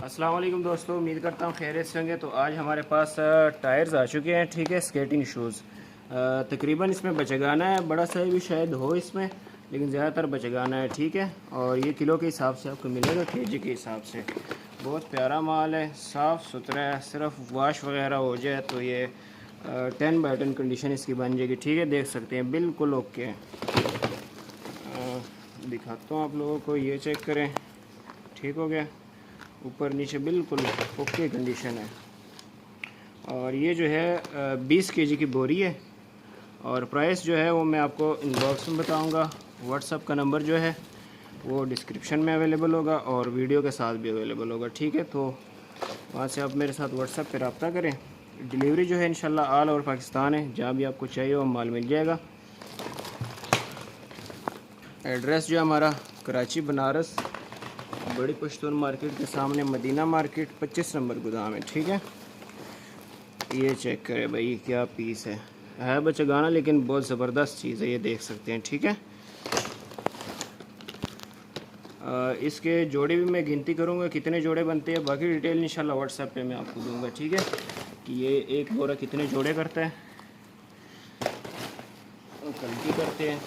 अस्सलाम वालेकुम दोस्तों, उम्मीद करता हूँ खैरियत से होंगे। तो आज हमारे पास टायर्स आ चुके हैं, ठीक है, स्केटिंग शूज़। तकरीबन इसमें बचगाना है, बड़ा सा भी शायद हो इसमें, लेकिन ज़्यादातर बचगाना है, ठीक है। और ये किलो के हिसाब से आपको मिलेगा, केजी के हिसाब से। बहुत प्यारा माल है, साफ़ सुथरा है, सिर्फ वॉश वगैरह हो जाए तो ये 10/10 कंडीशन इसकी बन जाएगी, ठीक है। देख सकते हैं बिल्कुल ओके है। दिखाता हूँ आप लोगों को, ये चेक करें, ठीक हो गया, ऊपर नीचे बिल्कुल ओके कंडीशन है। और ये जो है 20 केजी की बोरी है। और प्राइस जो है वो मैं आपको इनबॉक्स में बताऊंगा। व्हाट्सअप का नंबर जो है वो डिस्क्रिप्शन में अवेलेबल होगा और वीडियो के साथ भी अवेलेबल होगा, ठीक है। तो वहाँ से आप मेरे साथ व्हाट्सअप पे रब्ता करें। डिलीवरी जो है इंशाल्लाह ऑल ओवर पाकिस्तान है, जहाँ भी आपको चाहिए वो माल मिल जाएगा। एड्रेस जो है हमारा कराची बनारस बड़ी पश्तून मार्केट के सामने मदीना मार्केट 25 नंबर गोदाम है, ठीक है। ये चेक करें भाई, क्या पीस है बचगाना, लेकिन बहुत ज़बरदस्त चीज़ है, ये देख सकते हैं, ठीक है। इसके जोड़े भी मैं गिनती करूँगा कितने जोड़े बनते हैं, बाकी डिटेल इंशाल्लाह व्हाट्सएप पे मैं आपको दूंगा, ठीक है, कि ये एक बोरा कितने जोड़े करता है और कल की करते हैं।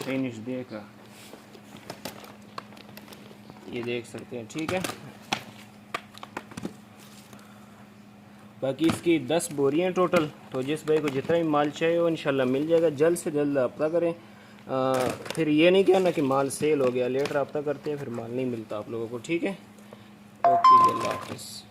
नजदीक का ये देख सकते हैं, ठीक है। बाकी इसकी 10 बोरियाँ टोटल। तो जिस भाई को जितना भी माल चाहिए वो इंशाल्लाह मिल जाएगा। जल्द से जल्द रब्ता करें। फिर ये नहीं कहना कि माल सेल हो गया, लेट रब्ता करते हैं फिर माल नहीं मिलता आप लोगों को, ठीक है। ओके, अल्लाह हाफ़िज़।